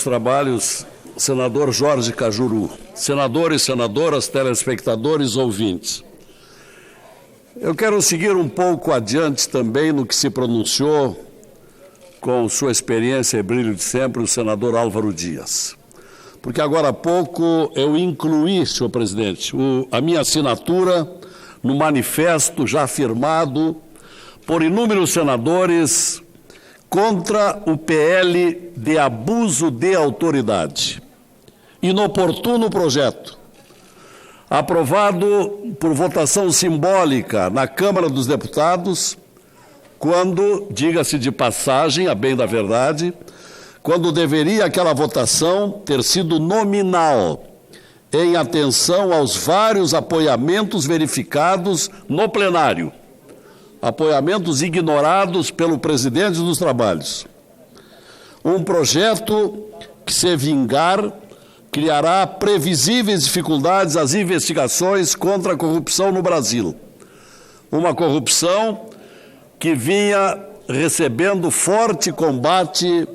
Trabalhos, senador Jorge Cajuru, senadores, senadoras, telespectadores, ouvintes. Eu quero seguir um pouco adiante também no que se pronunciou, com sua experiência e brilho de sempre, o senador Álvaro Dias. Porque agora há pouco eu incluí, senhor presidente, a minha assinatura no manifesto já firmado por inúmeros senadores contra o PL de abuso de autoridade. Inoportuno projeto, aprovado por votação simbólica na Câmara dos Deputados, quando, diga-se de passagem, a bem da verdade, quando deveria aquela votação ter sido nominal, em atenção aos vários apoiamentos verificados no plenário, apoiamentos ignorados pelo presidente dos trabalhos. Um projeto que, se vingar, criará previsíveis dificuldades às investigações contra a corrupção no Brasil. Uma corrupção que vinha recebendo forte combate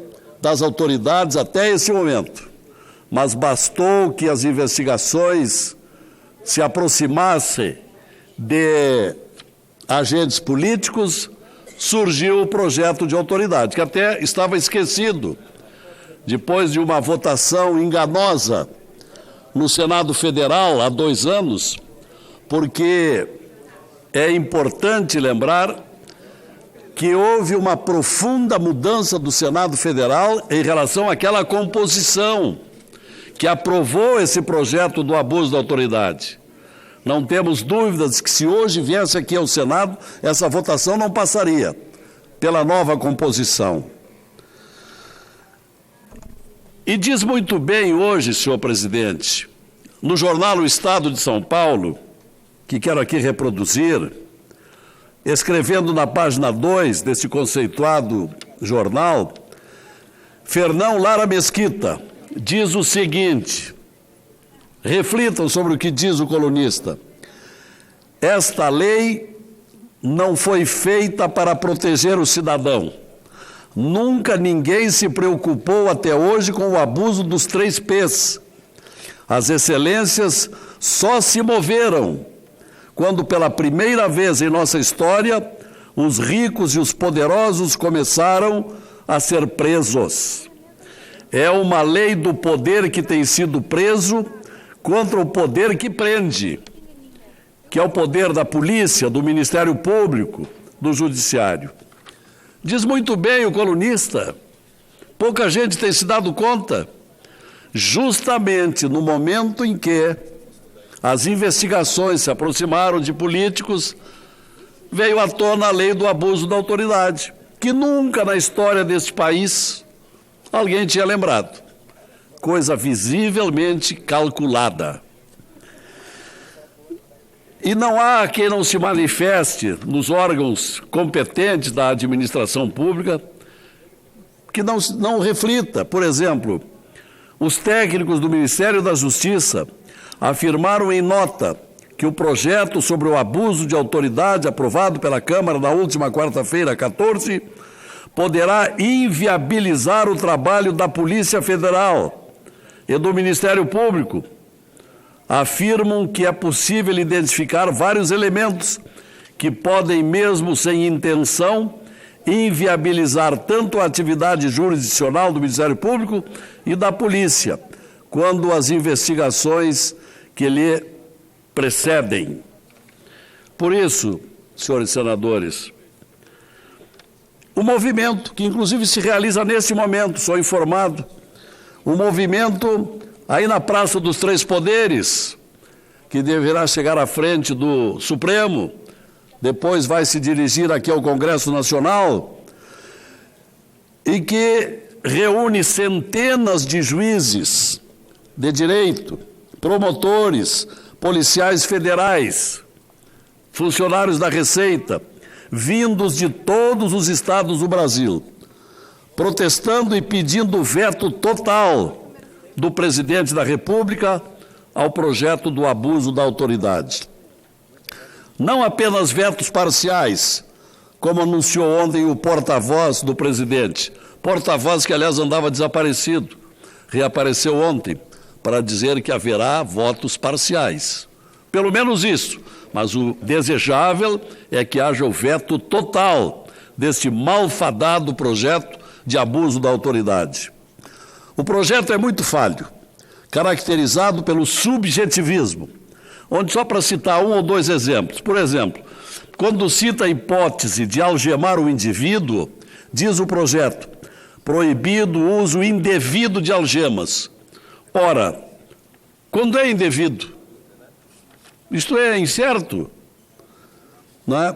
das autoridades até esse momento. Mas bastou que as investigações se aproximassem de agentes políticos, surgiu o projeto de autoridade, que até estava esquecido, depois de uma votação enganosa no Senado Federal há 2 anos, porque é importante lembrar que houve uma profunda mudança do Senado Federal em relação àquela composição que aprovou esse projeto do abuso da autoridade. Não temos dúvidas que, se hoje viesse aqui ao Senado, essa votação não passaria pela nova composição. E diz muito bem hoje, senhor presidente, no jornal O Estado de São Paulo, que quero aqui reproduzir, escrevendo na página 2 desse conceituado jornal, Fernão Lara Mesquita diz o seguinte: reflitam sobre o que diz o colunista. Esta lei não foi feita para proteger o cidadão. Nunca ninguém se preocupou até hoje com o abuso dos 3 P's. As excelências só se moveram quando, pela primeira vez em nossa história, os ricos e os poderosos começaram a ser presos. É uma lei do poder que tem sido preso contra o poder que prende, que é o poder da polícia, do Ministério Público, do Judiciário. Diz muito bem o colunista, pouca gente tem se dado conta, justamente no momento em que as investigações se aproximaram de políticos, veio à tona a lei do abuso da autoridade, que nunca na história deste país alguém tinha lembrado. Coisa visivelmente calculada. E não há quem não se manifeste nos órgãos competentes da administração pública que não reflita. Por exemplo, os técnicos do Ministério da Justiça afirmaram em nota que o projeto sobre o abuso de autoridade aprovado pela Câmara na última quarta-feira, 14, poderá inviabilizar o trabalho da Polícia Federal e do Ministério Público. Afirmam que é possível identificar vários elementos que podem, mesmo sem intenção, inviabilizar tanto a atividade jurisdicional do Ministério Público e da Polícia, quando as investigações que lhe precedem. Por isso, senhores senadores, o movimento, que inclusive se realiza nesse momento, sou informado, o movimento aí na Praça dos Três Poderes, que deverá chegar à frente do Supremo, depois vai se dirigir aqui ao Congresso Nacional, e que reúne centenas de juízes de direito, promotores, policiais federais, funcionários da Receita, vindos de todos os estados do Brasil, protestando e pedindo veto total do presidente da República ao projeto do abuso da autoridade. Não apenas vetos parciais, como anunciou ontem o porta-voz do presidente, porta-voz que, aliás, andava desaparecido, reapareceu ontem para dizer que haverá votos parciais. Pelo menos isso, mas o desejável é que haja o veto total deste malfadado projeto de abuso da autoridade. O projeto é muito falho, caracterizado pelo subjetivismo, onde, só para citar um ou dois exemplos, por exemplo, quando cita a hipótese de algemar o indivíduo, diz o projeto, proibido o uso indevido de algemas. Ora, quando é indevido? Isto é incerto, não é?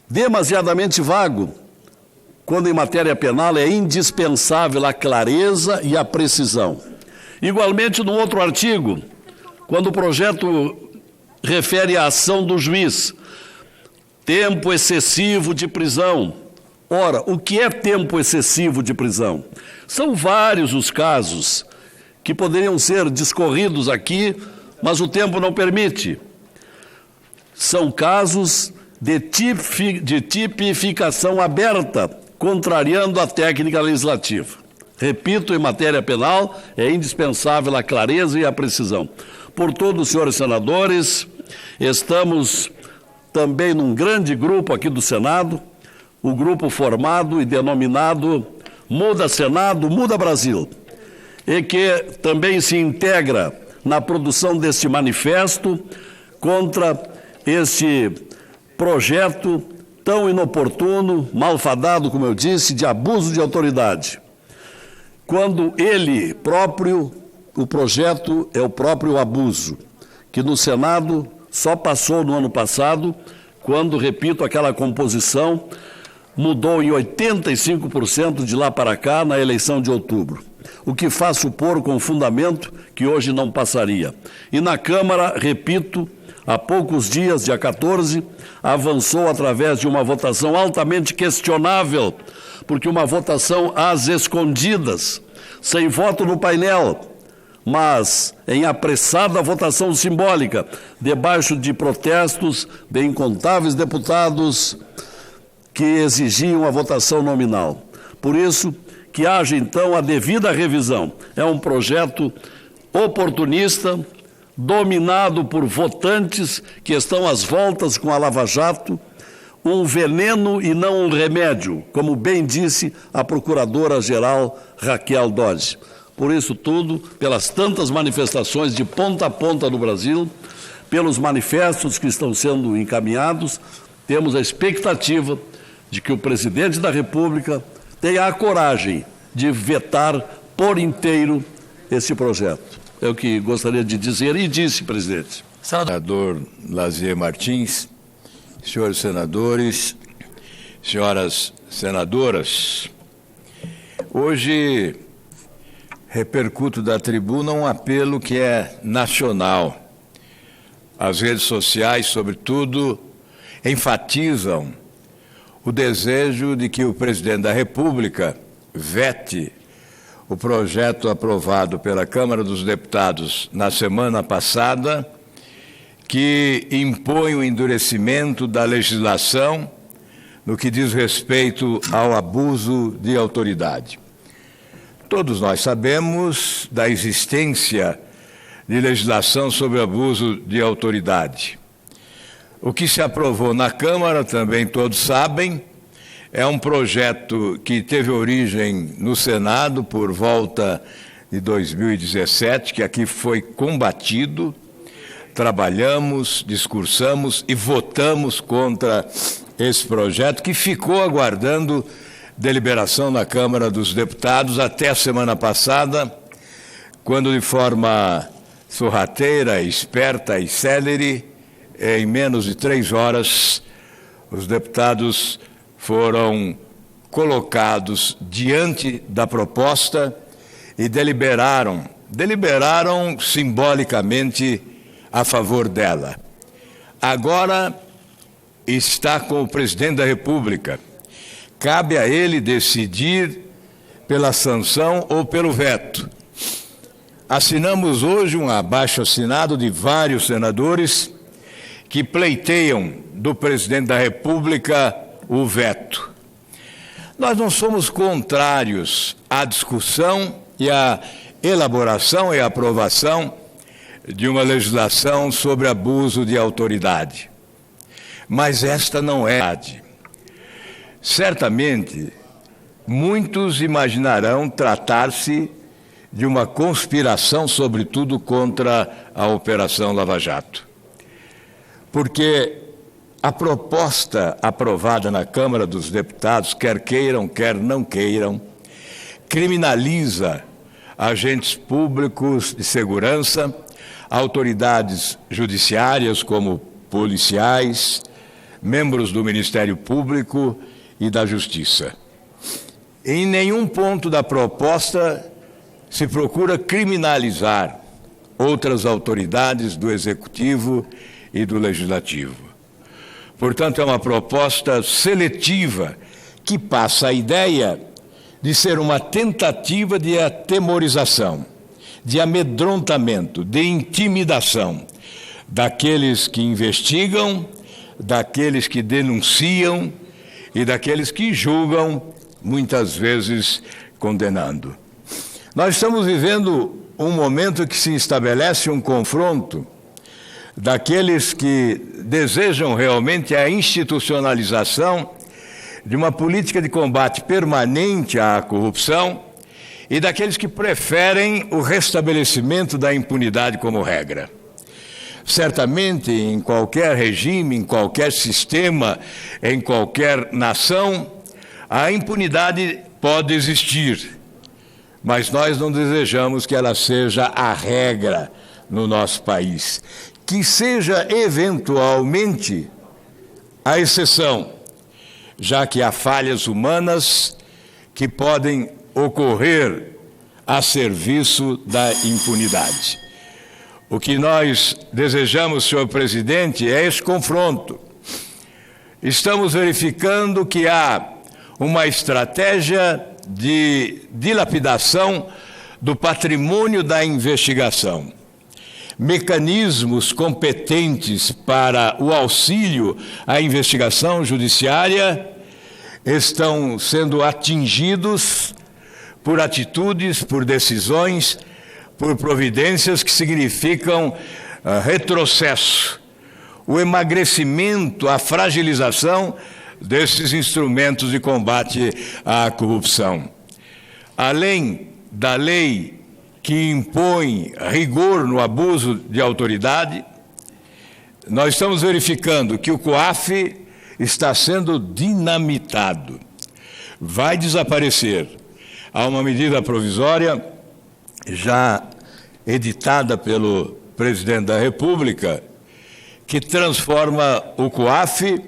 Demasiadamente vago, quando em matéria penal é indispensável a clareza e a precisão. Igualmente, no outro artigo, quando o projeto refere à ação do juiz, tempo excessivo de prisão. Ora, o que é tempo excessivo de prisão? São vários os casos que poderiam ser discorridos aqui, mas o tempo não permite. São casos de tipificação aberta, contrariando a técnica legislativa. Repito, em matéria penal, é indispensável a clareza e a precisão. Portanto, senhores senadores, estamos também num grande grupo aqui do Senado, o grupo formado e denominado Muda Senado, Muda Brasil, e que também se integra na produção deste manifesto contra este projeto tão inoportuno, malfadado, como eu disse, de abuso de autoridade. Quando ele próprio, o projeto é o próprio abuso, que no Senado só passou no ano passado, quando, repito, aquela composição mudou em 85% de lá para cá na eleição de outubro, o que faz supor com fundamento que hoje não passaria. E na Câmara, repito, há poucos dias, dia 14, avançou através de uma votação altamente questionável, porque uma votação às escondidas, sem voto no painel, mas em apressada votação simbólica, debaixo de protestos de incontáveis deputados que exigiam a votação nominal. Por isso, que haja então a devida revisão. É um projeto oportunista, dominado por votantes que estão às voltas com a Lava Jato, um veneno e não um remédio, como bem disse a Procuradora-Geral Raquel Dodge. Por isso tudo, pelas tantas manifestações de ponta a ponta no Brasil, pelos manifestos que estão sendo encaminhados, temos a expectativa de que o presidente da República tenha a coragem de vetar por inteiro esse projeto. É o que gostaria de dizer e disse, presidente. Senador Lazier Martins, senhores senadores, senhoras senadoras, hoje repercuto da tribuna um apelo que é nacional. As redes sociais, sobretudo, enfatizam o desejo de que o presidente da República vete o projeto aprovado pela Câmara dos Deputados na semana passada, que impõe o endurecimento da legislação no que diz respeito ao abuso de autoridade. Todos nós sabemos da existência de legislação sobre abuso de autoridade. O que se aprovou na Câmara, também todos sabem, é um projeto que teve origem no Senado por volta de 2017, que aqui foi combatido. Trabalhamos, discursamos e votamos contra esse projeto, que ficou aguardando deliberação na Câmara dos Deputados até a semana passada, quando de forma sorrateira, esperta e célere, em menos de 3 horas, os deputados foram colocados diante da proposta e deliberaram simbolicamente a favor dela. Agora está com o presidente da República. Cabe a ele decidir pela sanção ou pelo veto. Assinamos hoje um abaixo-assinado de vários senadores que pleiteiam do presidente da República o veto. Nós não somos contrários à discussão e à elaboração e aprovação de uma legislação sobre abuso de autoridade. Mas esta não é a verdade. Certamente, muitos imaginarão tratar-se de uma conspiração, sobretudo contra a Operação Lava Jato. Porque a proposta aprovada na Câmara dos Deputados, quer queiram, quer não queiram, criminaliza agentes públicos de segurança, autoridades judiciárias como policiais, membros do Ministério Público e da Justiça. Em nenhum ponto da proposta se procura criminalizar outras autoridades do Executivo e do Legislativo. Portanto, é uma proposta seletiva que passa a ideia de ser uma tentativa de atemorização, de amedrontamento, de intimidação daqueles que investigam, daqueles que denunciam e daqueles que julgam, muitas vezes condenando. Nós estamos vivendo um momento que se estabelece um confronto daqueles que desejam realmente a institucionalização de uma política de combate permanente à corrupção e daqueles que preferem o restabelecimento da impunidade como regra. Certamente, em qualquer regime, em qualquer sistema, em qualquer nação, a impunidade pode existir, mas nós não desejamos que ela seja a regra no nosso país, que seja eventualmente a exceção, já que há falhas humanas que podem ocorrer a serviço da impunidade. O que nós desejamos, senhor presidente, é esse confronto. Estamos verificando que há uma estratégia de dilapidação do patrimônio da investigação. Mecanismos competentes para o auxílio à investigação judiciária estão sendo atingidos por atitudes, por decisões, por providências que significam retrocesso, o emagrecimento, a fragilização desses instrumentos de combate à corrupção. Além da lei que impõe rigor no abuso de autoridade, nós estamos verificando que o COAF está sendo dinamitado. Vai desaparecer. Há uma medida provisória já editada pelo presidente da República que transforma o COAF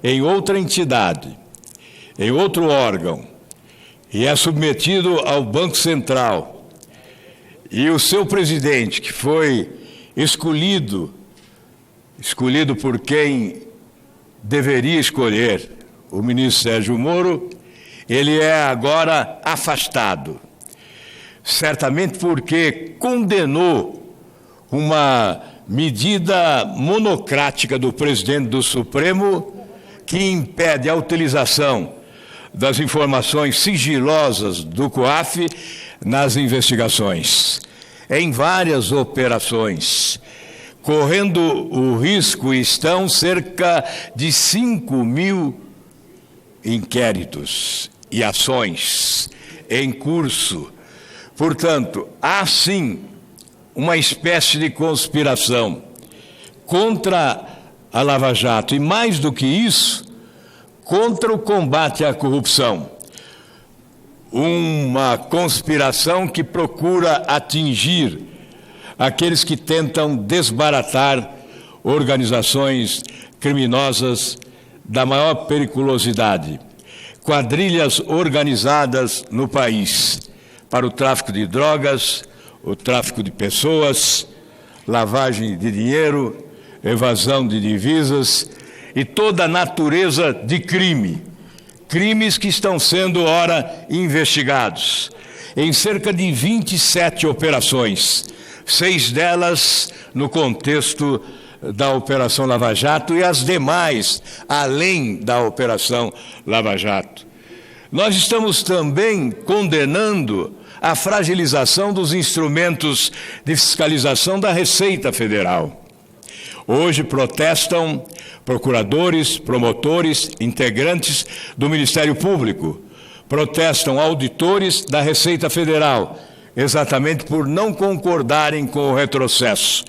em outra entidade, em outro órgão, e é submetido ao Banco Central. E o seu presidente, que foi escolhido por quem deveria escolher, o ministro Sérgio Moro, ele é agora afastado. Certamente porque condenou uma medida monocrática do presidente do Supremo que impede a utilização das informações sigilosas do COAF nas investigações, em várias operações. Correndo o risco estão cerca de 5.000 inquéritos e ações em curso. Portanto, há sim uma espécie de conspiração contra a Lava Jato e, mais do que isso, contra o combate à corrupção. Uma conspiração que procura atingir aqueles que tentam desbaratar organizações criminosas da maior periculosidade, quadrilhas organizadas no país para o tráfico de drogas, o tráfico de pessoas, lavagem de dinheiro, evasão de divisas e toda a natureza de crime. Crimes que estão sendo, ora, investigados em cerca de 27 operações, 6 delas no contexto da Operação Lava Jato e as demais além da Operação Lava Jato. Nós estamos também condenando a fragilização dos instrumentos de fiscalização da Receita Federal. Hoje protestam procuradores, promotores, integrantes do Ministério Público, protestam auditores da Receita Federal, exatamente por não concordarem com o retrocesso,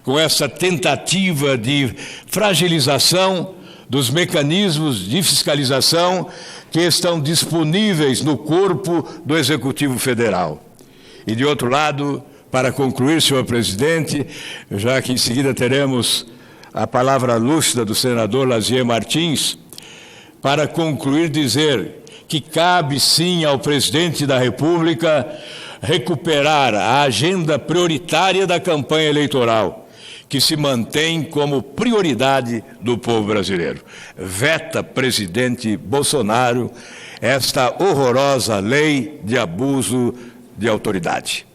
com essa tentativa de fragilização dos mecanismos de fiscalização que estão disponíveis no corpo do Executivo Federal. E, de outro lado, para concluir, senhor presidente, já que em seguida teremos a palavra lúcida do senador Lazier Martins, para concluir, dizer que cabe sim ao presidente da República recuperar a agenda prioritária da campanha eleitoral, que se mantém como prioridade do povo brasileiro. Veta, presidente Bolsonaro, esta horrorosa lei de abuso de autoridade.